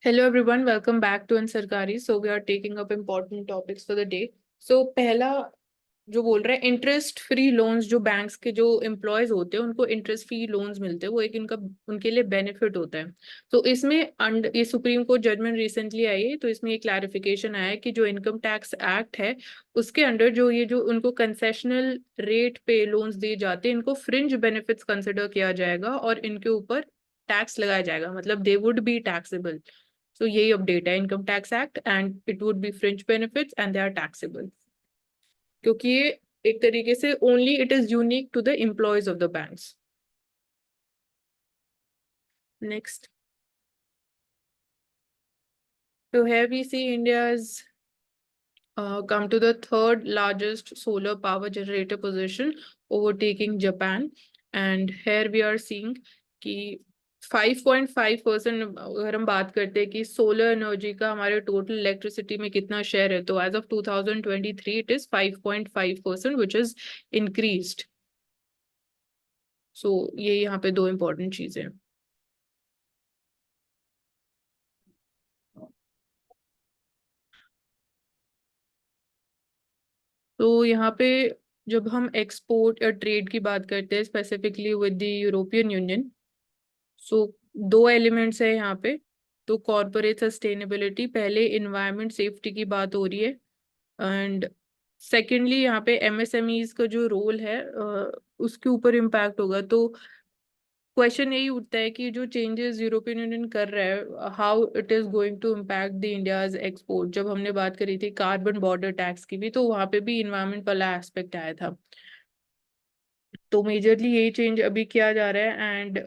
Hello everyone, welcome back to Ansarkari. So we are taking up important topics for the day. So पहला जो बोल रहे हैं interest free loans, जो banks के जो एम्प्लॉयज होते हैं उनको इंटरेस्ट फ्री लोन्स मिलते हैं, वो एक इनका उनके लिए बेनिफिट होता है। तो इसमें ये सुप्रीम कोर्ट जजमेंट रिसेंटली आई है, तो इसमें ये क्लैरिफिकेशन आया है कि जो इनकम टैक्स एक्ट है उसके अंडर जो उनको कंसेशनल रेट पे लोन्स दिए जाते हैं, इनको फ्रिंज बेनिफिट्स कंसिडर किया जाएगा और इनके ऊपर टैक्स लगाया जाएगा, मतलब they would be taxable. So यही अपडेट है Income Tax Act, and it would be fringe benefits and they are taxable, क्योंकि ये एक तरीके से only it is unique to the employees of the banks. Next, so here we see India's come to the third largest solar power generator position, overtaking Japan. And here we are seeing कि 5.5% अगर हम बात करते हैं कि solar energy का हमारे total electricity में कितना शेयर है, तो as of 2023 it is 5.5%, which is increased. So ये यहाँ पे दो इंपॉर्टेंट चीजें हैं। तो यहाँ पे जब हम एक्सपोर्ट या ट्रेड की बात करते हैं specifically with the European Union, so दो एलिमेंट्स है यहाँ पे। तो कॉर्पोरेट सस्टेनेबिलिटी, पहले इन्वायरमेंट सेफ्टी की बात हो रही है, एंड सेकेंडली यहाँ पे एमएसएमईज का जो रोल है उसके ऊपर इम्पैक्ट होगा। तो क्वेश्चन यही उठता है कि जो चेंजेस यूरोपियन यूनियन कर रहा है, how it is going to impact the India's export. जब हमने बात करी थी कार्बन बॉर्डर टैक्स की भी, तो वहां पे भी इन्वायरमेंट वाला एस्पेक्ट आया था। तो मेजरली यही चेंज अभी किया जा रहा है, एंड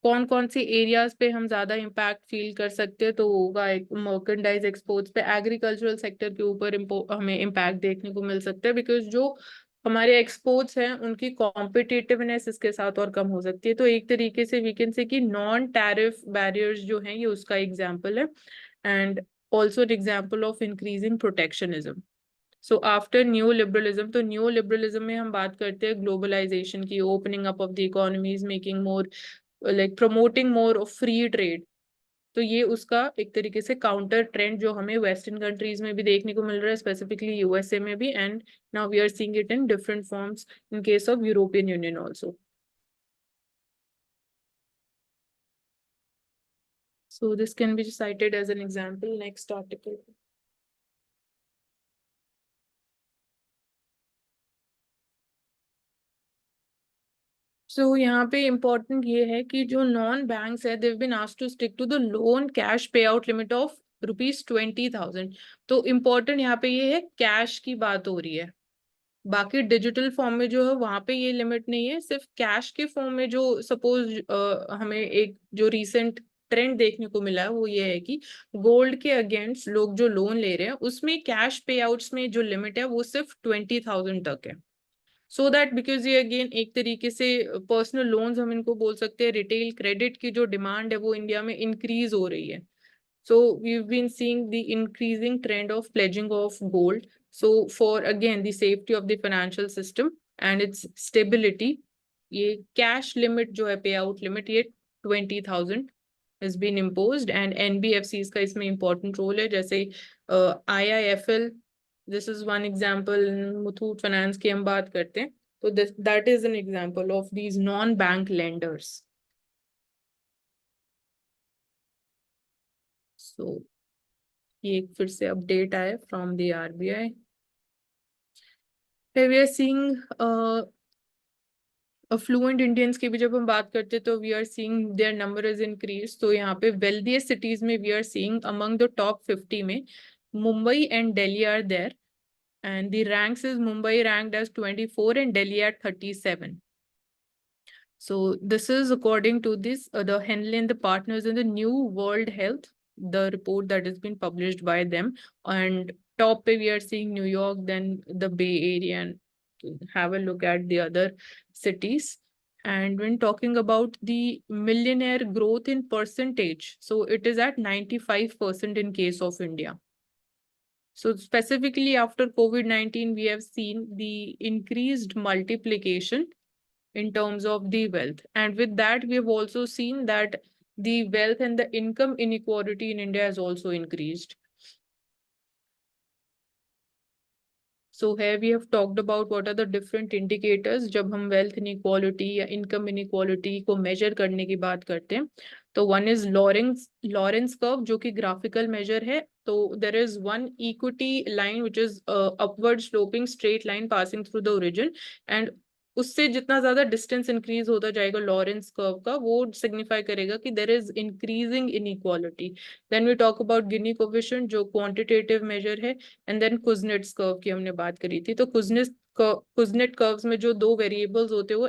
कौन कौन सी एरियाज पे हम ज्यादा इम्पैक्ट फील कर सकते हैं, तो होगा एक मर्केंडाइज एक्सपोर्ट्स पे, एग्रीकल्चरल सेक्टर के ऊपर हमें इम्पैक्ट देखने को मिल सकता है, बिकॉज जो हमारे एक्सपोर्ट्स हैं उनकी कॉम्पिटिटिवनेस इसके साथ और कम हो सकती है। तो एक तरीके से वी कैन से कि नॉन टैरिफ बैरियर्स जो हैं ये उसका एग्जाम्पल है, and also an example of increasing protectionism. So after new liberalism, तो न्यू लिबरलिज्म में हम बात करते हैं ग्लोबलाइजेशन की, opening up of the economies, making more like promoting more of free trade. तो ये उसका एक तरीके से काउंटर ट्रेंड जो हमें वेस्टर्न कंट्रीज में भी देखने को मिल रहा है, स्पेसिफिकली यूएसए में भी, and now we are seeing it in different forms in case of European Union also. So this can be cited as an example. Next article. So यहाँ पे इम्पोर्टेंट ये है कि जो नॉन बैंक्स है, they've been asked to stick to the loan cash payout limit of ₹20,000। तो important यहाँ पे ये है कैश की बात हो रही है। बाकी डिजिटल फॉर्म में जो है वहां पे ये लिमिट नहीं है, सिर्फ कैश के फॉर्म में जो सपोज हमें एक जो रीसेंट ट्रेंड देखने को मिला है वो ये है कि गोल्ड के अगेंस्ट लोग जो लोन ले रहे हैं उसमें कैश पे आउट्स में जो लिमिट है वो सिर्फ 20,000 तक है। सो दैट बिकॉज ये अगेन एक तरीके से पर्सनल लोन्स हम इनको बोल सकते हैं, रिटेल क्रेडिट की जो डिमांड है वो इंडिया में इंक्रीज हो रही है। So we've been seeing the increasing trend of pledging of gold. So for again the safety of the financial system and its stability, ये cash limit जो है payout limit ये 20,000 has been imposed, and NBFCs का इसमें important role है, जैसे IIFL, this is one example, Muthoot finance की हम बात करते हैं, तो that is an example of these non-bank lenders. So ये एक फिर से अपडेट आया from the RBI. We are seeing affluent Indians की भी जब हम बात करते हैं तो we are seeing their number is increase. तो यहाँ पे वेल्दिएस्ट सिटीज में we are seeing among the top 50 में Mumbai and Delhi are there, and the ranks is Mumbai ranked as 24 and Delhi at 37. So this is according to this the Henley and the partners in the New World Health, the report that has been published by them. And top we are seeing New York, then the Bay Area, and have a look at the other cities. And when talking about the millionaire growth in percentage, so it is at 95% in case of India. So specifically after COVID-19, we have seen the increased multiplication in terms of the wealth. And with that, we have also seen that the wealth and the income inequality in India has also increased. So here we have talked about what are the different indicators जब हम wealth inequality या income inequality को measure करने की बात करते हैं. तो one is Lawrence curve जो कि graphical measure है. तो there is one equity line which is upward sloping straight line passing through the origin, and उससे जितना ज्यादा डिस्टेंस इंक्रीज होता जाएगा लॉरेंस कर्व का, वो सिग्निफाई करेगा कि there is increasing inequality. Then we talk about Gini coefficient जो क्वांटिटेटिव मेजर है, एंड देन कुजनेट्स कर्व की हमने बात करी थी. तो कुजनेट कर्व्स में जो दो वेरिएबल्स होते हैं वो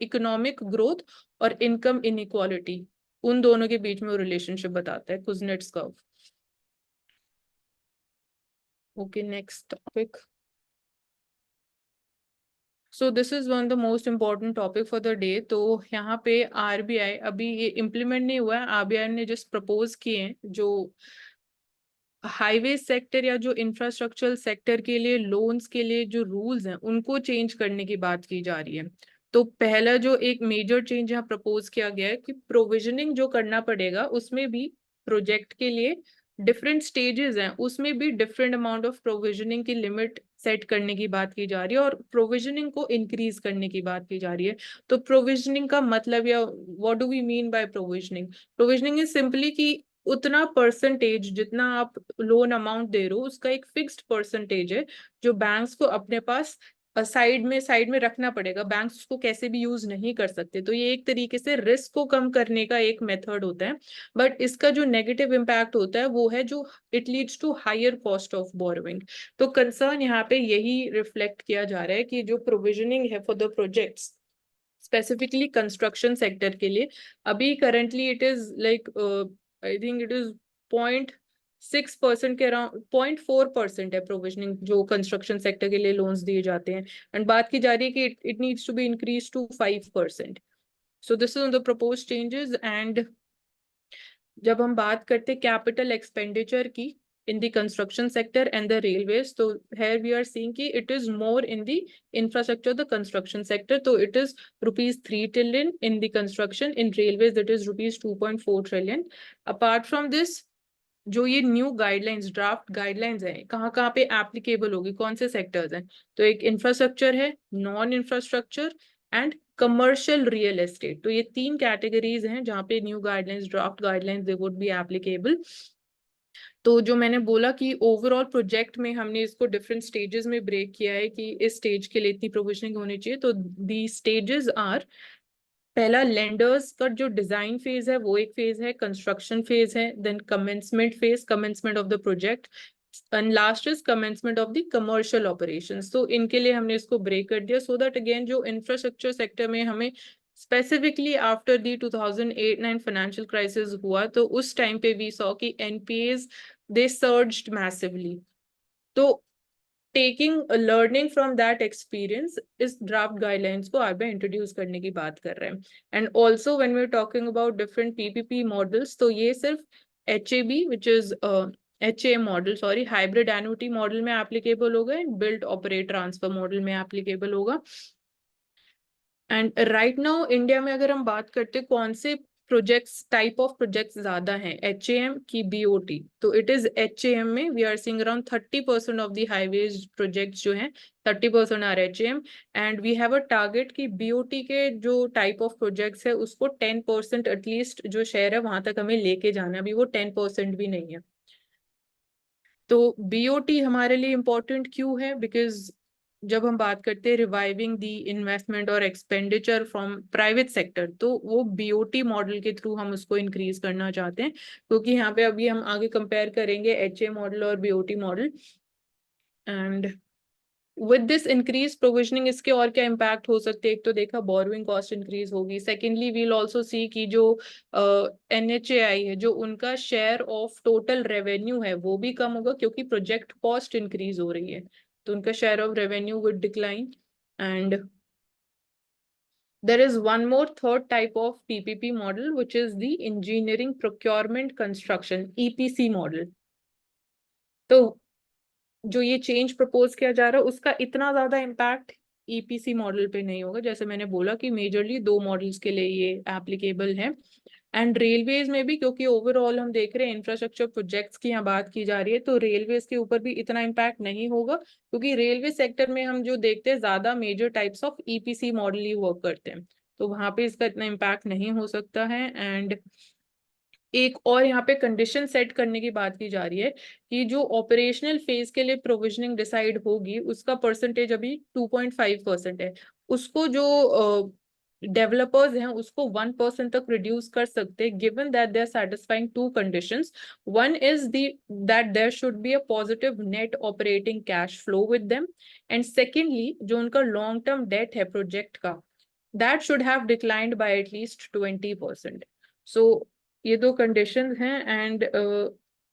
इकोनॉमिक ग्रोथ और इनकम इनइक्वालिटी, उन दोनों के बीच में वो रिलेशनशिप बताता है Kuznets curve. Okay, next topic. So this is one the most important topic for the day. तो यहाँ पे आरबीआई, अभी ये इम्प्लीमेंट नहीं हुआ है, आरबीआई ने जस्ट प्रपोज किए हैं जो हाईवे सेक्टर या जो इंफ्रास्ट्रक्चरल सेक्टर के लिए लोन्स के लिए जो रूल्स हैं उनको चेंज करने की बात की जा रही है. तो पहला जो एक मेजर चेंज यहाँ प्रपोज किया गया है कि प्रोविजनिंग जो करना पड़ेगा उसमें भी प्रोजेक्ट के लिए डिफरेंट स्टेजेस हैं, उसमें भी डिफरेंट अमाउंट ऑफ प्रोविजनिंग की लिमिट सेट करने की बात की जा रही है और प्रोविजनिंग को इंक्रीज करने की बात की जा रही है. तो प्रोविजनिंग का मतलब, या what do we mean by provisioning? Provisioning is simply कि उतना परसेंटेज जितना आप लोन अमाउंट दे रहे हो उसका एक फिक्स्ड परसेंटेज है जो बैंक्स को अपने पास साइड में रखना पड़ेगा. बैंक्स उसको कैसे भी यूज नहीं कर सकते. तो ये एक तरीके से रिस्क को कम करने का एक मेथड होता है. बट इसका जो नेगेटिव इम्पैक्ट होता है वो है जो it leads to higher cost of borrowing. तो कंसर्न यहाँ पे यही रिफ्लेक्ट किया जा रहा है कि जो प्रोविजनिंग है for the projects specifically construction sector के लिए, अभी currently it is like I think it is 0.6% के अराउंड, 0.4% है प्रोविजनिंग जो कंस्ट्रक्शन सेक्टर के लिए लोन्स दिए जाते हैं. एंड बात की जा रही है कि it needs to be increase to 5%. So this is the propose changes. And जब हम बात करते हैं कैपिटल एक्सपेंडिचर की in the construction sector and the railways, so here we are seeing ki it is more in the infrastructure, the construction sector. So it is rupees 3 trillion in the construction. In railways it is rupees 2.4 trillion. Apart from this, जो ये new guidelines, draft guidelines है, कहाँ कहाँ पे applicable होगी, कौन से sectors हैं? तो एक इंफ्रास्ट्रक्चर है, non infrastructure and commercial real estate. तो ये तीन कैटेगरीज हैं जहाँ पे new guidelines, draft guidelines, they would be applicable. तो जो मैंने बोला कि ओवरऑल प्रोजेक्ट में हमने इसको डिफरेंट स्टेजेस में ब्रेक किया है कि इस स्टेज के लिए इतनी प्रोविजनिंग होनी चाहिए. तो दी स्टेजेस आर, पहला लेंडर्स का जो डिजाइन फेज है वो एक फेज है, कंस्ट्रक्शन फेज है, then commencement phase, commencement of the project, and last is commencement of the commercial operations. तो इनके लिए हमने इसको ब्रेक कर दिया सो दैट अगेन जो इंफ्रास्ट्रक्चर सेक्टर में हमें specifically after the 2008-9 financial crisis हुआ तो उस टाइम पे वी सॉ कि एनपीएस दे सर्ज्ड मैसिवली. तो taking learning from that experience इस ड्राफ्ट गाइडलाइंस को आरबीआई इंट्रोड्यूस करने की बात कर रहे हैं. And also when we are talking about different PPP models, तो ये सिर्फ HAB which is HA model, sorry, hybrid annuity model में एप्लीकेबल होगा and build operate transfer model में एप्लीकेबल होगा. एंड राइट नाउ इंडिया में अगर हम बात करते हैं कौन से प्रोजेक्ट्स, टाइप ऑफ प्रोजेक्ट्स ज्यादा हैं, एचएएम की बीओटी, तो इट इज एचएएम में we are seeing around 30% of the highways projects जो हैं 30% are HAM. And we have a target कि बीओटी के जो टाइप ऑफ प्रोजेक्ट्स है उसको 10% एटलीस्ट जो शेयर है वहां तक हमें लेके जाना है. अभी वो 10% भी नहीं है. तो बीओटी हमारे लिए इम्पोर्टेंट क्यों है? बिकॉज जब हम बात करते हैं रिवाइविंग दी इन्वेस्टमेंट और एक्सपेंडिचर फ्रॉम प्राइवेट सेक्टर, तो वो बीओटी मॉडल के थ्रू हम उसको इंक्रीज करना चाहते हैं. क्योंकि यहाँ पे अभी हम आगे कंपेयर करेंगे एचए मॉडल और BOT model. And with this increase provisioning इसके और क्या इम्पैक्ट हो सकते हैं? एक तो देखा बोरोइंग कॉस्ट इंक्रीज होगी. सेकेंडली वील ऑल्सो सी कि जो एनएचएआई है, जो उनका शेयर ऑफ टोटल रेवेन्यू है वो भी कम होगा क्योंकि प्रोजेक्ट कॉस्ट इंक्रीज हो रही है. तो उनका share of revenue would decline. And there is one more third type of PPP model which is the engineering procurement construction EPC model. तो जो ये चेंज प्रपोज किया जा रहा है उसका इतना ज्यादा इम्पैक्ट ईपीसी मॉडल पे नहीं होगा. जैसे मैंने बोला कि मेजरली दो मॉडल्स के लिए ये एप्लीकेबल है. एंड रेलवेज में भी, क्योंकि ओवरऑल हम देख रहे हैं इंफ्रास्ट्रक्चर प्रोजेक्ट्स की यहाँ बात की जा रही है, तो रेलवेज के ऊपर भी इतना इम्पैक्ट नहीं होगा, क्योंकि रेलवे सेक्टर में हम जो देखते हैं ज्यादा major types of EPC model ही वर्क करते हैं, तो वहां पे इसका इतना इम्पैक्ट नहीं हो सकता है। एंड एक और यहाँ पे कंडीशन सेट करने की बात की जा रही है कि जो ऑपरेशनल फेज के लिए प्रोविजनिंग डिसाइड होगी उसका परसेंटेज अभी 2.5% है, उसको जो डेवलपर्स हैं उसको 1% तक रिड्यूस कर सकते हैं, given that they are satisfying two conditions. One is the that there should be a positive net operating cash flow with them, and secondly जो उनका लॉन्ग टर्म डेट है प्रोजेक्ट का, that should have declined by at least 20%। So ये दो conditions हैं। And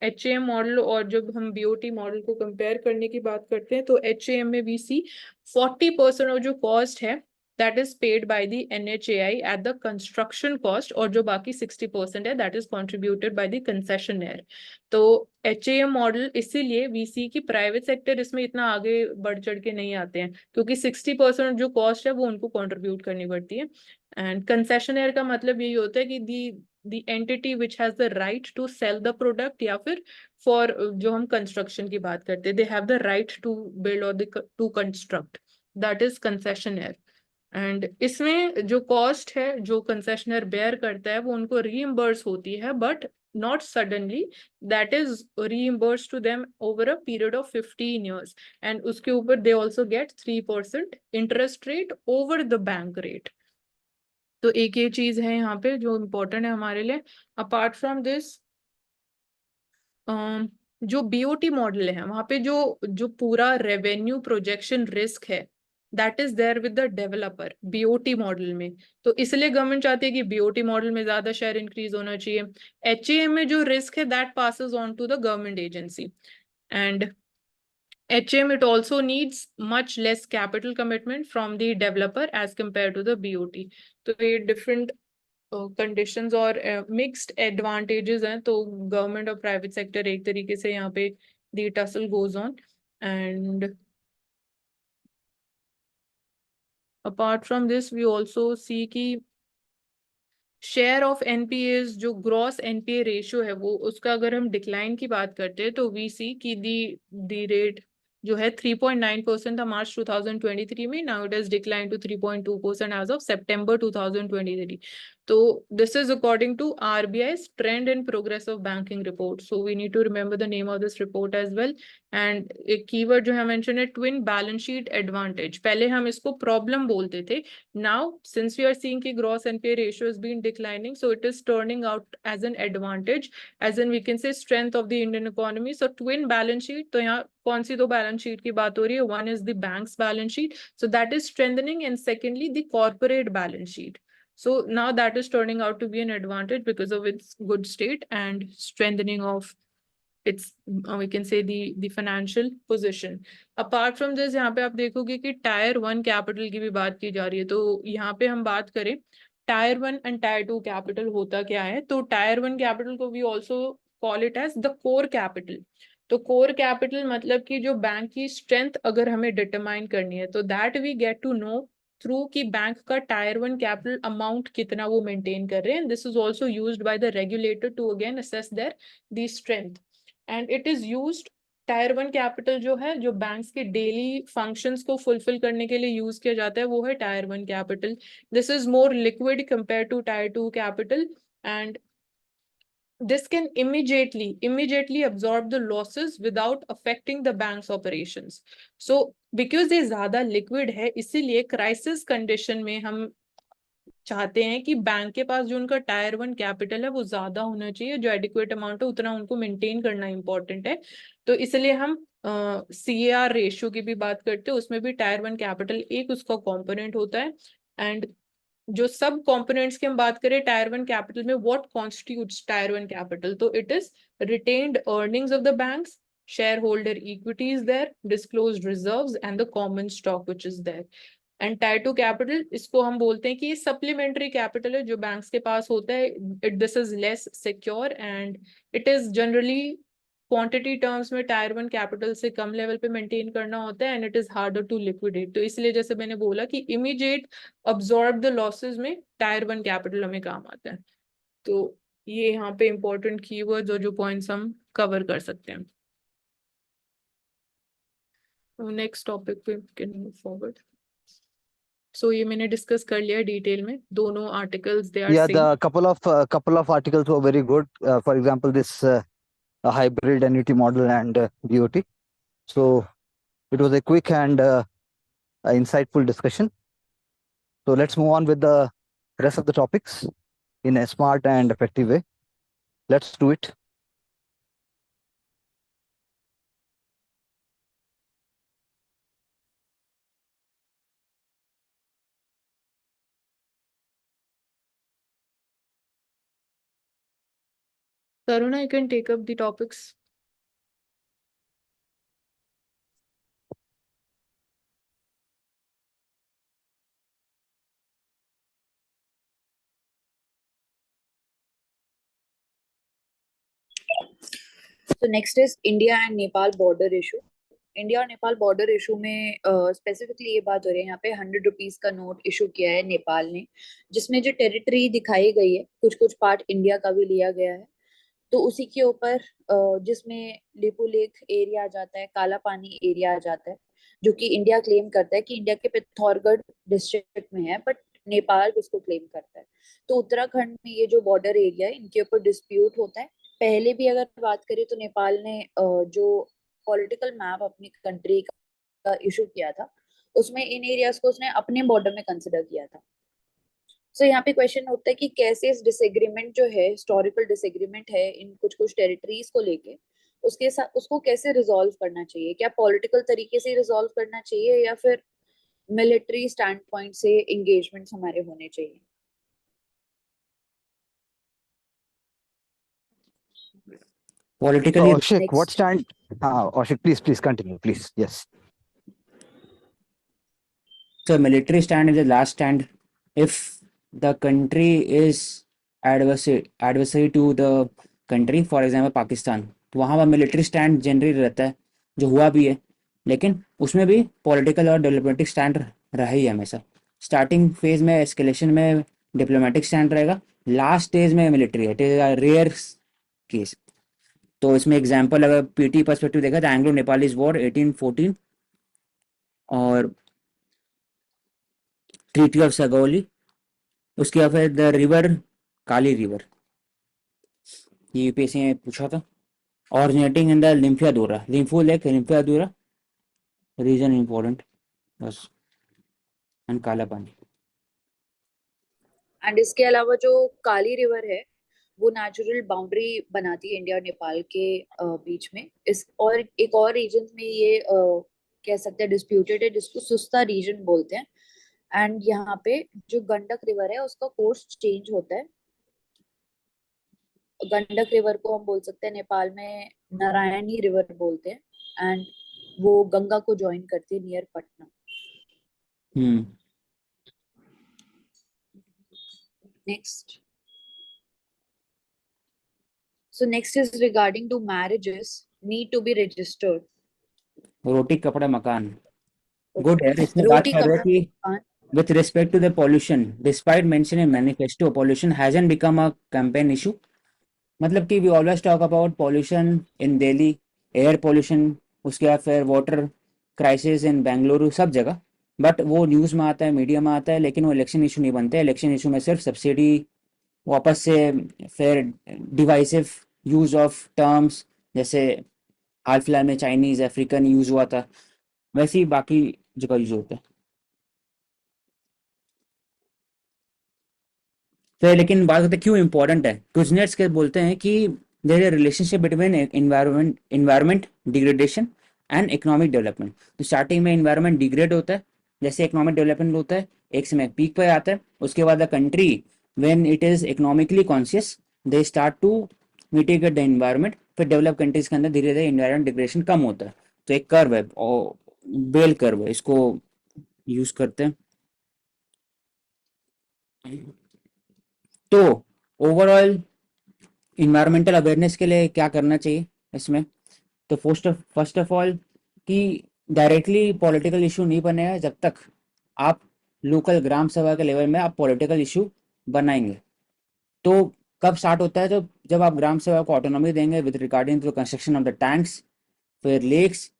HAM model और जब हम BOT मॉडल को कंपेयर करने की बात करते हैं तो HAM में वी सी 40% और जो कॉस्ट है that is paid by the NHAI at the construction cost, और जो बाकी 60% है that is contributed by the concessionaire. तो HAM मॉडल इसीलिए VC की प्राइवेट सेक्टर इसमें इतना आगे बढ़ चढ़ के नहीं आते हैं, क्योंकि 60% जो कॉस्ट है वो उनको कॉन्ट्रीब्यूट करनी पड़ती है। एंड कंसेशनर का मतलब यही होता है कि the entity which has the right to sell the product, या फिर फॉर जो हम कंस्ट्रक्शन की बात करते हैं they have the right to build और to construct, that is concessionaire. And इसमें जो कॉस्ट है जो कंसेशनर बेयर करता है वो उनको रीइम्बर्स होती है, but not suddenly, that is reimbursed to them over a period of 15 years, and उसके ऊपर they also get 3% interest rate over the bank rate। तो एक ये चीज है यहाँ पे जो इम्पोर्टेंट है हमारे लिए। अपार्ट फ्रॉम दिस जो BOT मॉडल है वहां पे जो जो पूरा रेवेन्यू प्रोजेक्शन रिस्क है that is there with the developer BOT model में, तो इसलिए गवर्नमेंट चाहती है कि BOT मॉडल में ज्यादा शेयर इंक्रीज होना चाहिए। HAM में जो रिस्क है that passes on to the government agency, and HAM it also needs much less capital commitment from the developer as compared to the BOT। तो ये डिफरेंट कंडीशंस और मिक्स्ड एडवांटेजेस हैं, तो गवर्नमेंट और private sector एक तरीके से यहाँ पे the tussle goes on. And apart from this we also see कि शेयर ऑफ NPAs जो ग्रॉस NPA रेशियो है वो उसका अगर हम डिक्लाइन की बात करते हैं तो वी सी की दी रेट जो है 3.9% था मार्च 2023 में, now it has decline to 3.2% as of सितंबर 2023। तो this is according to RBI's trend and progress of banking report, so we need to remember the name of this report as well. And एक keyword जो है mention है twin balance sheet advantage, पहले हम इसको problem बोलते थे, now since we are seeing कि gross NPA ratio has been declining, so it is turning out as an advantage, as in we can say strength of the Indian economy। so twin balance sheet, तो यहाँ कौन सी दो balance sheet की बात हो रही है, one is the bank's balance sheet, so that is strengthening, and secondly the corporate balance sheet, so now that is turning out to be an advantage because of its good state and strengthening of its we can say the financial position। apart from this यहाँ पे आप देखोगे कि tyre 1 capital की भी बात की जा रही है, तो यहाँ पे हम बात करें टायर 1 एंड टायर 2 कैपिटल होता क्या है, तो टायर 1 कैपिटल को we also call it as the core capital. तो कोर कैपिटल मतलब कि जो बैंक की स्ट्रेंथ अगर हमें डिटरमाइन करनी है तो that we get to know through कि बैंक का टायर 1 कैपिटल अमाउंट कितना वो मेंटेन कर रहे हैं, this is also used by the regulator to again assess their the strength, and it is used tier 1 capital जो है जो बैंक्स के डेली फंक्शंस को फुलफिल करने के लिए यूज किया जाता है वो है tier 1 capital. This is more liquid compare to tier 2 capital, and this can immediately absorb the losses without affecting the bank's operations। so because ये ज्यादा liquid है इसीलिए crisis condition में हम चाहते हैं कि बैंक के पास जो उनका टायर 1 कैपिटल है वो ज्यादा होना चाहिए, जो एडिक्वेट अमाउंट है उतना उनको मेंटेन करना इंपॉर्टेंट है। तो इसलिए हम CAR रेशियो की भी बात करते हैं, उसमें भी टायर 1 कैपिटल एक उसका कंपोनेंट होता है। एंड जो सब कंपोनेंट्स की हम बात करें टायर 1 कैपिटल में, व्हाट कॉन्स्टिट्यूट्स टायर 1 कैपिटल, तो it is retained earnings of the banks, share holder equity is there, disclosed reserves and the common stock which is there. And tier 2 capital इसको हम बोलते हैं कि ये सप्लीमेंट्री कैपिटल है जो बैंक्स के पास होता है, this is less secure and it is generally quantity terms में टायर 1 कैपिटल से कम लेवल पे मेंटेन करना होता है, and it is harder to liquidate. तो इसलिए जैसे मैंने बोला कि इमीडिएट अब्सॉर्ब द लॉसेस में टायर 1 कैपिटल हमें काम आता है। तो ये यहाँ पे इम्पोर्टेंट कीवर्ड्स और जो पॉइंट्स हम कवर कर सकते हैं। नेक्स्ट टॉपिक पे कैन मूव फॉरवर्ड। सो ये मैंने डिस्कस कर लिया डिटेल में, दोनों articles they are Yeah, same. the couple of articles were very good. For example, this hybrid annuity model and BOT. So it was a quick and insightful discussion. So let's move on with the rest of the topics in a smart and effective way. Let's do it. Taruna, you can take up the topics. So next is India and Nepal border issue. India और Nepal border issue में specifically ये बात हो रही है, यहाँ पे 100 rupees का नोट इशू किया है नेपाल ने, जिसमें जो टेरिटरी दिखाई गई है कुछ कुछ पार्ट इंडिया का भी लिया गया है। तो उसी के ऊपर जिसमें लिपुलेख एरिया आ जाता है, काला पानी एरिया आ जाता है, जो कि इंडिया क्लेम करता है कि इंडिया के पिथौरगढ़ डिस्ट्रिक्ट में है, बट नेपाल उसको क्लेम करता है। तो उत्तराखंड में ये जो बॉर्डर एरिया है इनके ऊपर डिस्प्यूट होता है। पहले भी अगर बात करें तो नेपाल ने जो पॉलिटिकल मैप अपनी कंट्री का इशू किया था उसमें इन एरियाज को उसने अपने बॉर्डर में कंसिडर किया था। सो यहाँ पे क्वेश्चन होता है कि कैसे इस डिसएग्रीमेंट जो है, हिस्टोरिकल डिसएग्रीमेंट है इन कुछ कुछ टेरिटरीज को लेके, उसके साथ उसको कैसे रिजॉल्व करना चाहिए? क्या पॉलिटिकल तरीके से रिजॉल्व करना चाहिए या फिर मिलिट्री स्टैंड पॉइंट से एंगेजमेंट्स हमारे होने चाहिए? Politically, Ashik, what Next. stand? Ashik, please continue, please. Yes. so military stand is the last stand. If the country is adversary to the country, for example Pakistan, तो वहाँ पर military stand generally रहता है, जो हुआ भी है, लेकिन उसमें भी पॉलिटिकल और डिप्लोमेटिक स्टैंड रहा ही है हमेशा। स्टार्टिंग फेज में एस्केलेशन में डिप्लोमेटिक स्टैंड रहेगा, लास्ट स्टेज में मिलिट्री है। It is a rare case. तो इसमें एग्जांपल अगर पीटी पर्सपेक्टिव देखा तो एंग्लो नेपालीज वॉर 1814 और ट्रीटी ऑफ सगौली, उसके बाद फिर द रिवर काली रिवर, ये यूपीएससी ने पूछा था। Originating in the Limpiyadhura, Lipulekh Limpiyadhura region important बस, एंड काला पानी। एंड इसके अलावा जो काली रिवर है वो नेचुरल बाउंड्री बनाती है इंडिया और नेपाल के बीच में। इस और एक और रीजन में ये कह सकते हैं डिस्प्यूटेड है, जिसको सुस्ता रीजन बोलते हैं। एंड यहाँ पे जो गंडक रिवर है उसका कोर्स चेंज होता है। गंडक रिवर को हम बोल सकते हैं नेपाल में नारायणी रिवर बोलते हैं, एंड वो गंगा को ज्वाइन करती है near Patna. Next. So next is regarding to marriages need to be registered. रोटी कपड़ा मकान, गुड है। इसमें बात रोटी कर रहे हैं कपड़ा कि मकान। with respect to the pollution, despite mentioning in manifesto, pollution hasn't become a campaign issue. मतलब कि we always talk about pollution in Delhi, air pollution, उसके बाद फिर वाटर क्राइसिस इन बेंगलुरु, सब जगह, बट वो न्यूज़ में आता है, मीडिया में आता है, लेकिन वो इलेक्शन इशू नहीं बनते। इलेक्शन इशू में सिर्फ सब्सिडी, वापस से फिर डिवाइसिव यूज ऑफ टर्म्स, जैसे हाल फिलहाल में चाइनीज अफ्रीकन यूज हुआ था, वैसे ही बाकी जगह यूज होता है। फिर लेकिन बात करते हैं क्यों इंपॉर्टेंट है। कुजनेट्स के बोलते हैं कि there is relationship between environment degradation and economic development. तो स्टार्टिंग में एनवायरनमेंट डिग्रेड होता है, जैसे इकोनॉमिक डेवलपमेंट होता है, एक समय पीक पर आता है, उसके बाद the country when it is economically conscious they start to mitigate the environment. फिर डेवलप कंट्रीज के अंदर धीरे धीरे एनवायरनमेंट डिग्रेडेशन कम होता है। तो एक कर्व है और बेल कर्व है, इसको यूज करते हैं। तो ओवरऑल इन्वायरमेंटल अवेयरनेस के लिए क्या करना चाहिए इसमें, तो फर्स्ट ऑफ ऑल कि डायरेक्टली पॉलिटिकल इशू नहीं बनेगा जब तक आप लोकल ग्राम सभा के लेवल में आप पॉलिटिकल इशू बनाएंगे। तो कब स्टार्ट होता है? तो जब आप ग्राम सभा को ऑटोनॉमी देंगे with regarding to construction of the tanks, फिर लेक्स,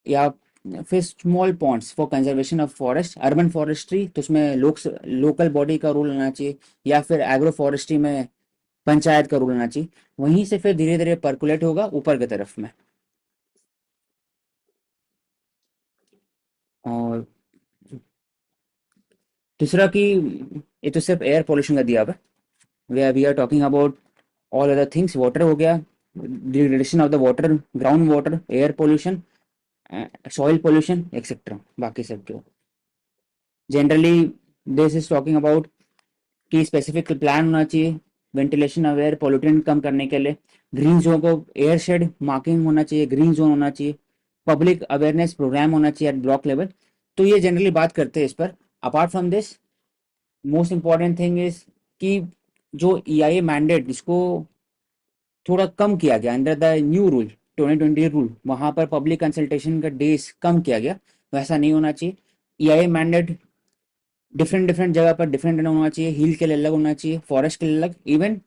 या फिर small ponds for conservation of forest, urban forestry तो उसमें लोकल बॉडी का रोल होना चाहिए, या फिर एग्रो फॉरेस्ट्री में पंचायत का रोल होना चाहिए। वहीं से फिर धीरे धीरे पर्कुलेट होगा ऊपर की तरफ में। और दूसरा कि ये तो सिर्फ एयर पोल्यूशन का दिया हुआ है, we are talking about all other things. Water हो गया, degradation of the water, ground water, air pollution, soil pollution etcetera, बाकी सब जो generally this is talking about कि स्पेसिफिक प्लान होना चाहिए वेंटिलेशन अवेयर पोल्यूटेंट कम करने के लिए, ग्रीन जोन को एयर शेड मार्किंग होना चाहिए, ग्रीन जोन होना चाहिए, पब्लिक अवेयरनेस प्रोग्राम होना चाहिए एट ब्लॉक लेवल। तो ये जनरली बात करते हैं इस पर। Apart from this most important thing is कि जो EIA मैंडेट जिसको थोड़ा कम किया गया under the new rule 2020 rule, वहाँ पर पब्लिक कंसल्टेशन का डेज कम किया गया, वैसा नहीं होना चाहिए। EIA मैंडेट डिफरेंट डिफरेंट जगह पर डिफरेंट होना चाहिए, हिल के लिए अलग होना चाहिए, फॉरेस्ट के लिए अलग, इवन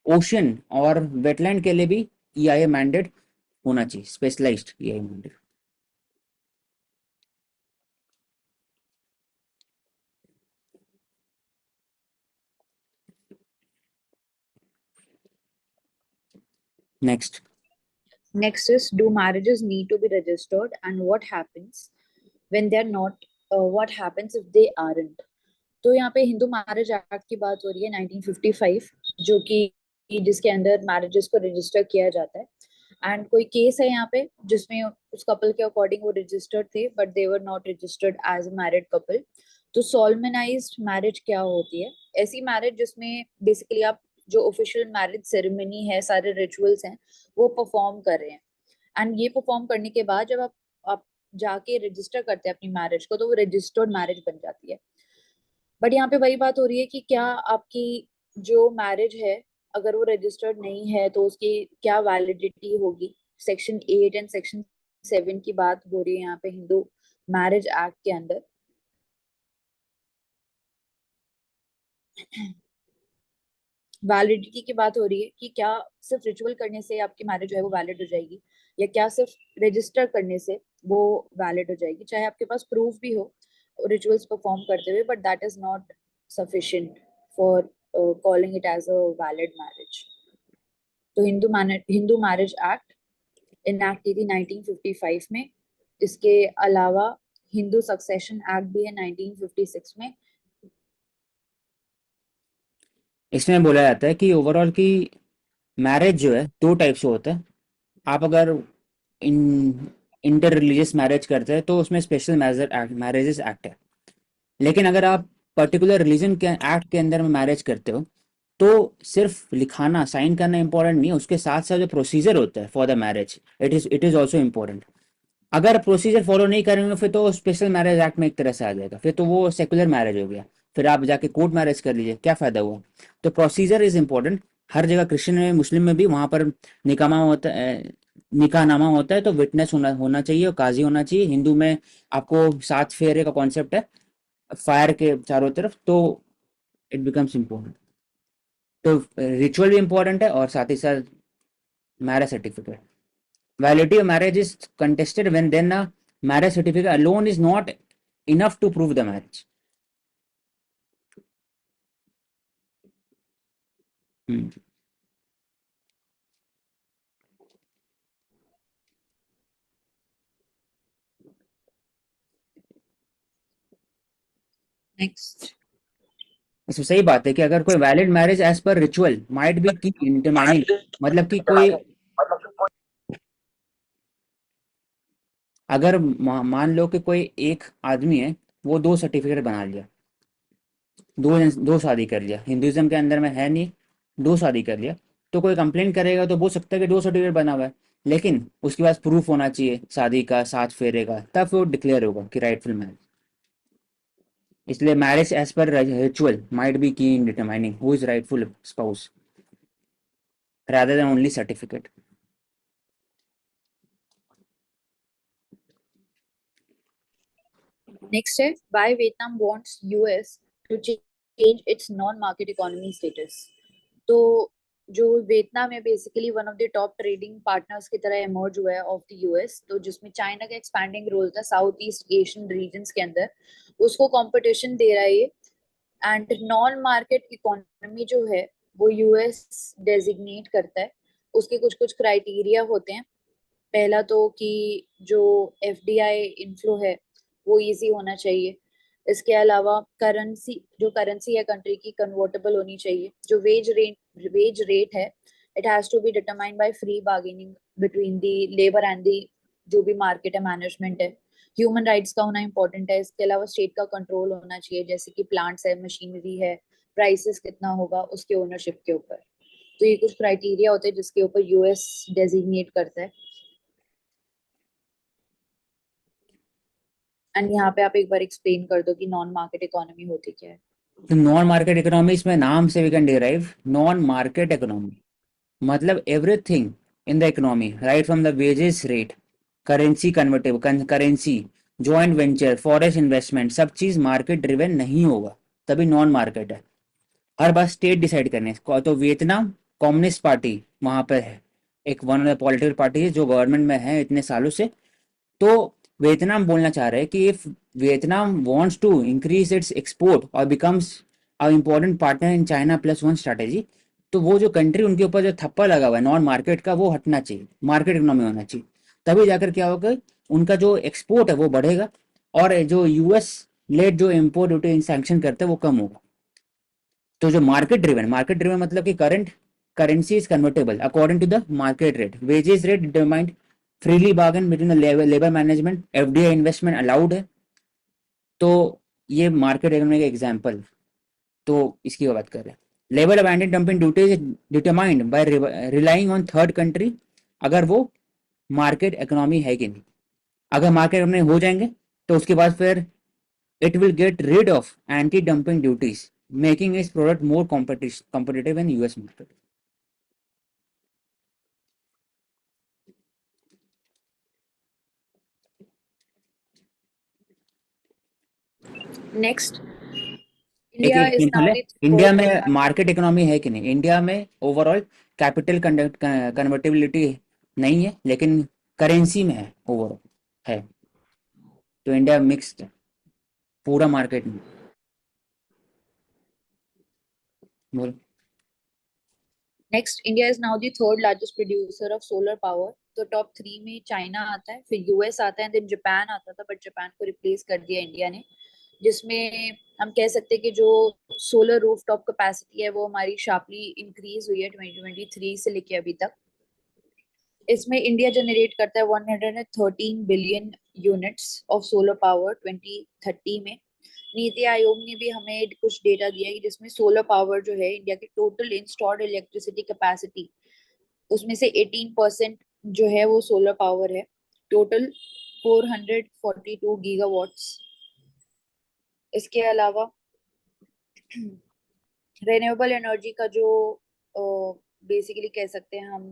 ओशन और वेटलैंड के लिए भी EIA मैंडेट होना चाहिए, specialized EIA mandate. Next Next is, do marriages need to be registered, and what happens when they're not? What happens if they aren't? तो यहाँ पे हिंदू मैरिज एक्ट की बात हो रही है 1955, जो कि जिसके अंदर मैरिजेस को रजिस्टर किया जाता है। एंड कोई केस है यहाँ पे जिसमें उस कपल के अकॉर्डिंग वो रजिस्टर्ड थे but they were not registered as a married couple. तो सोलमनाइज्ड मैरिज क्या होती है? ऐसी मैरिज जिसमें बेसिकली आप जो ऑफिशियल मैरिज सेरेमनी है, सारे रिचुअल्स हैं, वो परफॉर्म कर रहे हैं। एंड ये परफॉर्म करने के बाद जब आप जाके रजिस्टर करते हैं अपनी मैरिज को, तो वो रजिस्टर्ड मैरिज बन जाती है। बट यहाँ पे वही बात हो रही है कि क्या आपकी जो मैरिज है, अगर वो रजिस्टर्ड नहीं है तो उसकी क्या वैलिडिटी होगी? सेक्शन 8 एंड सेक्शन 7 की बात हो रही है यहाँ पे हिंदू मैरिज एक्ट के अंदर। वैलिडिटी की बात हो रही है कि क्या सिर्फ रिचुअल करने से आपकी मैरिज जो है वो वैलिड हो जाएगी, या क्या सिर्फ रजिस्टर करने से वो वैलिड हो जाएगी, चाहे आपके पास प्रूफ भी हो रिचुअल्स परफॉर्म करते हुए, but that is not sufficient for calling it as a valid marriage. तो हिंदू मैरिज एक्ट इनैक्ट की थी 1955 में। इसके अलावा हिंदू सक्सेशन एक्ट भी है 1956 में। इसमें बोला जाता है कि ओवरऑल की मैरिज जो है दो टाइप से होता है। आप अगर इंटर रिलीजियस मैरिज करते हैं तो उसमें स्पेशल मैरिजेस एक्ट है। लेकिन अगर आप पर्टिकुलर रिलीजन के एक्ट के अंदर में मैरिज करते हो तो सिर्फ लिखाना साइन करना इंपॉर्टेंट नहीं है, उसके साथ साथ जो प्रोसीजर होता है for the marriage it is also important. अगर प्रोसीजर फॉलो नहीं करेंगे फिर तो स्पेशल मैरिज एक्ट में एक तरह से आ जाएगा, फिर तो वो सेकुलर मैरिज हो गया, फिर आप जाके कोर्ट मैरिज कर लीजिए, क्या फायदा हुआ? तो प्रोसीजर इज इम्पोर्टेंट। हर जगह क्रिश्चियन में मुस्लिम में भी वहां पर निकामा होता है, निकाहनामा होता है तो विटनेस होना चाहिए और काजी होना चाहिए। हिंदू में आपको 7 फेरे का कॉन्सेप्ट है फायर के चारों तरफ, तो इट बिकम्स इम्पोर्टेंट। तो रिचुअल भी इम्पोर्टेंट है और साथ ही साथ marriage certificate. Validity of marriage is contested when then a marriage certificate alone is not enough to prove the marriage. Next, इसमें सही बात है कि अगर कोई वैलिड मैरिज एज पर रिचुअल माइट बी की इंटरमाइनिंग, मतलब कि कोई अगर मान लो कि कोई एक आदमी है वो 2 सर्टिफिकेट बना लिया, दो शादी कर लिया, हिंदुइज्म के अंदर में है नहीं, 2 शादी कर लिया, तो कोई कंप्लेन करेगा तो बोल सकता है कि 2 सर्टिफिकेट बना हुआ है, लेकिन उसके पास प्रूफ होना चाहिए शादी का 7 फेरे का, तब वो डिक्लेयर होगा कि राइटफुल मैरिज। इसलिए मैरिज एज पर ritual might be key in determining who is rightful spouse rather than only certificate. Next है, why Vietnam wants US to change its non-market economy status. तो जो वियतनाम है basically one of the top trading partners की तरह emerge हुआ है of the US, तो जिसमें चाइना का एक्सपैंडिंग रोल था साउथ ईस्ट एशियन रीजन्स के अंदर, उसको कंपटीशन दे रहा है ये। एंड नॉन मार्केट इकोनॉमी जो है वो यूएस डेजिग्नेट करता है। उसके कुछ कुछ क्राइटेरिया होते हैं। पहला तो कि जो एफडीआई इनफ्लो है वो इजी होना चाहिए। इसके अलावा करेंसी है कंट्री की कन्वर्टेबल होनी चाहिए। जो वेज रेट है it has to be determined by free bargaining between the labour and the जो भी मार्केट है मैनेजमेंट है। ह्यूमन राइट्स का होना इंपॉर्टेंट है। इसके अलावा स्टेट का कंट्रोल होना चाहिए, जैसे कि प्लांट्स है, मशीनरी है, प्राइसेस कितना होगा उसके ओनरशिप के ऊपर। तो ये कुछ क्राइटेरिया होते हैं जिसके ऊपर यूएस डेजिग्नेट करता है। एंड यहाँ पे आप एक बार एक्सप्लेन कर दो कि नॉन मार्केट इकोनॉमी होती क्या है। तो नॉन मार्केट इकोनॉमी, इसमें नाम से we can derive non market economy, मतलब everything in the economy right from the wages rate, currency convertible currency, joint venture, forest investment, सब चीज मार्केट ड्रिवन नहीं होगा, तभी नॉन मार्केट है। हर बात स्टेट डिसाइड करने तो वियतनाम कम्युनिस्ट पार्टी वहां पर है, एक one of the political party है जो गवर्नमेंट में है इतने सालों से। तो वियतनाम बोलना चाह रहे हैं कि if Vietnam wants to increase its export और becomes a important partner in China plus one strategy, तो वो जो कंट्री उनके ऊपर जो थप्पा लगा हुआ है नॉन मार्केट का वो हटना चाहिए, मार्केट इकोनॉमी होना चाहिए। तभी जाकर क्या होगा, उनका जो एक्सपोर्ट है वो बढ़ेगा और जो यूएस लेड जो इम्पोर्ट ड्यूटी सैंक्शन करते हैं वो कम होगा। तो जो मार्केट ड्रिवन मतलब कि current currency is convertible according to the market rate, wages rate determined, freely bargain between the labour management, FDI investment allowed है। तो ये मार्केट इकोनॉमी का एग्जांपल, तो इसकी बात कर रहे हैं। Level of anti dumping duty is determined by relying on third country, अगर वो मार्केट इकोनॉमी है कि नहीं। अगर मार्केट इकोनॉमी हो जाएंगे तो उसके बाद फिर it will get rid of anti-dumping duties, making its product more competitive in US market. Next, एक इंडिया इज एग्जाम्पल नाउ है, द इंडिया थर्ड में मार्केट इकोनॉमी है कि नहीं। इंडिया में ओवरऑल कैपिटल कन्वर्टिबिलिटी नहीं है, लेकिन करेंसी में है, ओवरऑल है। तो इंडिया मिक्स्ड है, पूरा मार्केट में। बोल। Next, India is now the third largest producer of solar power. तो टॉप 3 में चाइना आता है, फिर यूएस आता है, देन जापान आता था, बट जापान को रिप्लेस कर दिया इंडिया ने। जिसमें हम कह सकते हैं कि जो सोलर रूफटॉप कैपेसिटी है वो हमारी शार्पली इंक्रीज हुई है 2023 से लेके अभी तक। इसमें इंडिया जनरेट करता है 113 billion units of solar power 2030 में। नीति आयोग ने भी हमें कुछ डेटा दिया है जिसमें सोलर पावर जो है इंडिया की टोटल इंस्टॉल्ड इलेक्ट्रिसिटी कैपेसिटी, उसमें से 18% जो है वो सोलर पावर है। Total 442 gigawatts. इसके अलावा रेन्यूएबल एनर्जी का जो बेसिकली कह सकते हैं हम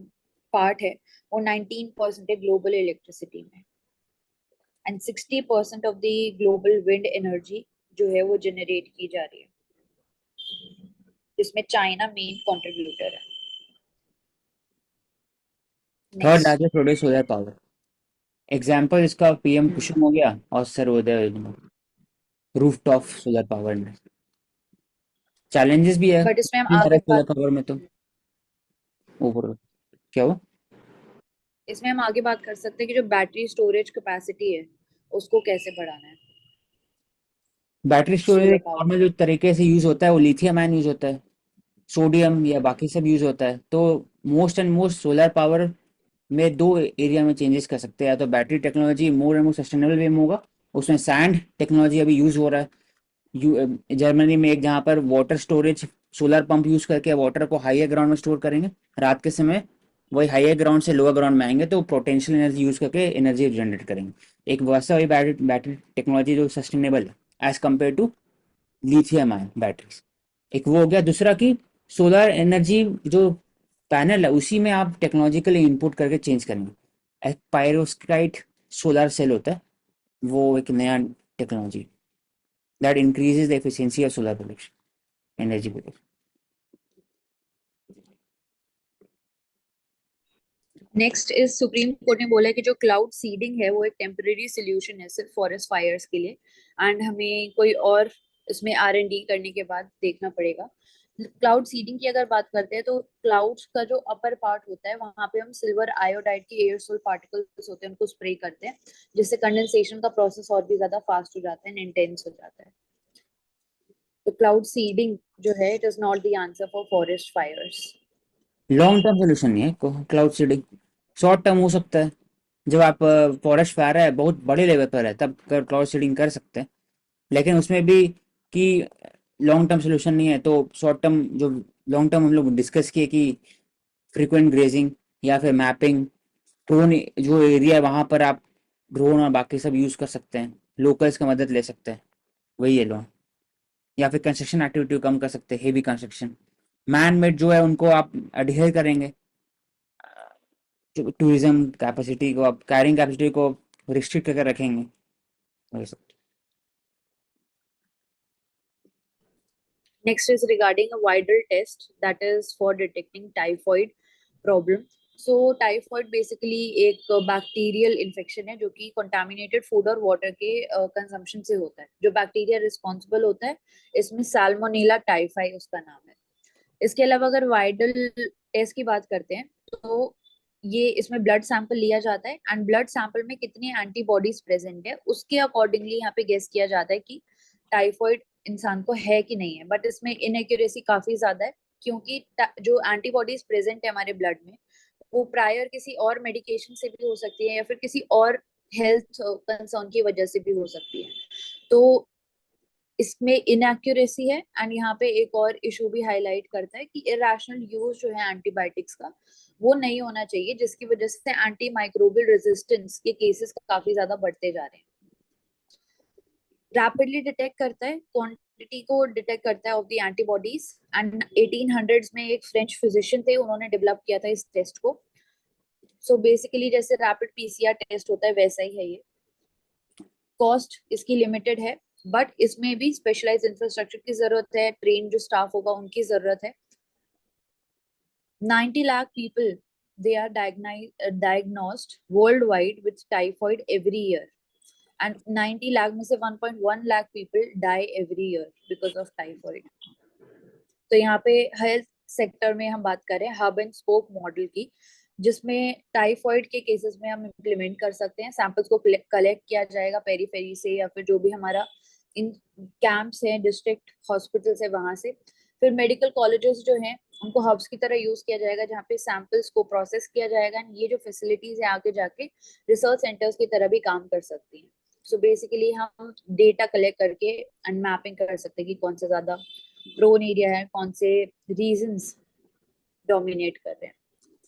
पार्ट है वो 19% है ग्लोबल इलेक्ट्रिसिटी में। And 60% of the global wind energy जो है वो जनरेट की जा रही है, जिसमें चाइना मेन कंट्रीब्यूटर है। Third next, largest produce solar power, example इसका पीएम कुसुम हो गया और सर्वोदय योजना, रूफटॉप सोलर पावर में। चैलेंजेस भी है बट इसमें हम इन तरह आगे सोलर बात पावर में, तो ओवरऑल क्या हुआ। कर सकते हैं कि जो बैटरी स्टोरेज कैपेसिटी है उसको कैसे बढ़ाना है बैटरी स्टोरेज सोलर एक पावर। नॉर्मल जो तरीके से यूज होता है वो लिथियम आयन यूज होता है, सोडियम या बाकी सब यूज होता है। तो most and most solar power में दो एरिया में चेंजेस कर सकते हैं, या तो battery technology more and more sustainable way में होगा, उसमें सैंड टेक्नोलॉजी अभी यूज हो रहा है। जर्मनी में एक जहाँ पर water storage, solar pump use करके वाटर को हाइयर ग्राउंड में स्टोर करेंगे, रात के समय वही हाइयर ग्राउंड से लोअर ग्राउंड में आएंगे तो पोटेंशियल एनर्जी यूज करके एनर्जी जनरेट करेंगे। एक वैसा वही बैटरी टेक्नोलॉजी जो सस्टेनेबल है as compared to lithium ion batteries. एक वो हो गया। दूसरा कि सोलर एनर्जी जो पैनल है उसी में आप टेक्नोलॉजिकली इनपुट करके चेंज करेंगे। एक पायरोस्काइट सोलर सेल होता है, वो एक नया technology that increases the efficiency of solar production, energy production. Next is supreme court ने बोला है कि जो क्लाउड सीडिंग है वो एक टेम्परेरी सोल्यूशन है सिर्फ फॉरेस्ट फायर्स के लिए, एंड हमें कोई और इसमें R&D करने के बाद देखना पड़ेगा। क्लाउड सीडिंग की अगर बात करते हैं तो क्लाउड्स का जो अपर पार्ट होता है वहां पे हम सिल्वर आयोडाइड के एयरसोल पार्टिकल्स होते हैं उनको स्प्रे करते हैं, जिससे कंडेंसेशन का प्रोसेस और भी ज्यादा फास्ट हो जाता है एंड इंटेंस हो जाता है। तो क्लाउड सीडिंग जो है it is not the answer for forest fires. Long term solution नहीं है क्लाउड सीडिंग, शॉर्ट टर्म हो सकता है। जब आप फॉरेस्ट फायर है बहुत बड़े लेवल पर है तब क्लाउड सीडिंग कर सकते हैं, लेकिन उसमें भी कि लॉन्ग टर्म सोल्यूशन नहीं है। तो शॉर्ट टर्म जो लॉन्ग टर्म हम लोग डिस्कस किए कि फ्रीक्वेंट ग्रेजिंग या फिर मैपिंग, ड्रोन जो एरिया है वहाँ पर आप ड्रोन और बाकी सब यूज़ कर सकते हैं, लोकल्स का मदद ले सकते हैं, वही है लॉन्ग। या फिर कंस्ट्रक्शन एक्टिविटी को कम कर सकते हैं, हेवी कंस्ट्रक्शन। मैन मेड जो है उनको आप अडहेयर करेंगे, टूरिज्म कैपेसिटी को आप कैरिंग कैपेसिटी को रिस्ट्रिक्ट करके रखेंगे, वही सब। Next is regarding a wider test that is for detecting typhoid problem. So typhoid basically एक बैक्टीरियल इन्फेक्शन है जो कि contaminated फूड और वाटर के कंजम्पशन से होता है। जो बैक्टीरिया रिस्पॉन्सिबल होता है इसमें सैल्मोनेला टाइफाई उसका नाम है। इसके अलावा अगर वाइडल टेस्ट की बात करते हैं तो ये इसमें ब्लड सैंपल लिया जाता है एंड ब्लड सैंपल में कितनी एंटीबॉडीज प्रेजेंट है उसके अकॉर्डिंगली यहाँ पे गेस किया जाता है कि टाइफॉइड इंसान को है कि नहीं है। बट इसमें इनएक्यूरेसी काफी ज्यादा है क्योंकि जो एंटीबॉडीज प्रेजेंट है हमारे ब्लड में वो प्रायर किसी और मेडिकेशन से भी हो सकती है या फिर किसी और हेल्थ कंसर्न की वजह से भी हो सकती है। तो इसमें इनएक्यूरेसी है एंड यहाँ पे एक और इशू भी हाईलाइट करता है कि इरेशनल यूज जो है एंटीबायोटिक्स का वो नहीं होना चाहिए, जिसकी वजह से एंटी माइक्रोबियल रेजिस्टेंस के केसेस काफी ज्यादा बढ़ते जा रहे हैं। रैपिडली डिटेक्ट करता है, क्वांटिटी को डिटेक्ट करता है of the antibodies and 1800s में एक फ्रेंच फिजिशियन थे उन्होंने डेवलप किया था इस टेस्ट को। सो बेसिकली जैसे रैपिड PCR टेस्ट होता है वैसा ही है ये। कॉस्ट इसकी लिमिटेड है बट इसमें भी स्पेशलाइज्ड इंफ्रास्ट्रक्चर की जरूरत है, ट्रेन जो स्टाफ होगा उनकी जरूरत है। 90 lakh people they are diagnosed worldwide with typhoid every year and 90 lakh में से 1.1 lakh people die every year because of typhoid। तो यहाँ पे हेल्थ सेक्टर में हम बात करें हब एंड स्पोक मॉडल की, जिसमें टाइफॉइड के केसेस में हम इम्प्लीमेंट कर सकते हैं। सैंपल्स को कलेक्ट किया जाएगा पेरीफेरी से या फिर जो भी हमारा इन कैंप्स हैं डिस्ट्रिक्ट हॉस्पिटल्स है वहां से। फिर मेडिकल कॉलेजेस जो हैं उनको हब्स की तरह यूज किया जाएगा जहाँ पे सैंपल्स को प्रोसेस किया जाएगा। ये जो फैसिलिटीज है आगे जाके रिसर्च सेंटर्स की तरह भी काम कर सकती हैं। सो बेसिकली हम डेटा कलेक्ट करके एंड मैपिंग कर सकते हैं कि कौन सा ज्यादा प्रोन एरिया है, कौन से रीजंस डोमिनेट कर रहे हैं।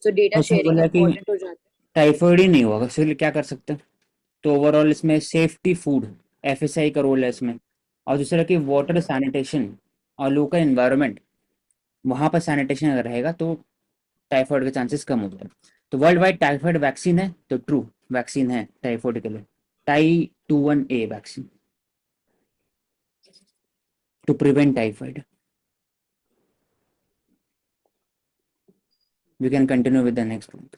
सो डेटा उसमें शेयरिंग बोला कि इम्पोर्टेंट हो जाता है। टाइफॉइड ही नहीं होगा, इसलिए क्या कर सकते हैं? तो ओवरऑल इसमें सेफ्टी फूड FSI का रोल है इसमें, और दूसरा कि वाटर सैनिटेशन और लोकल एनवायरनमेंट, वहाँ पर सैनिटेशन अगर रहेगा तो टाइफॉइड के चांसेस कम हो जाए। तो वर्ल्ड वाइड टाइफॉइड वैक्सीन है, तो ट्रू वैक्सीन है टाइफॉइड के लिए, Ty21A vaccine to prevent typhoid. We can continue with the next point.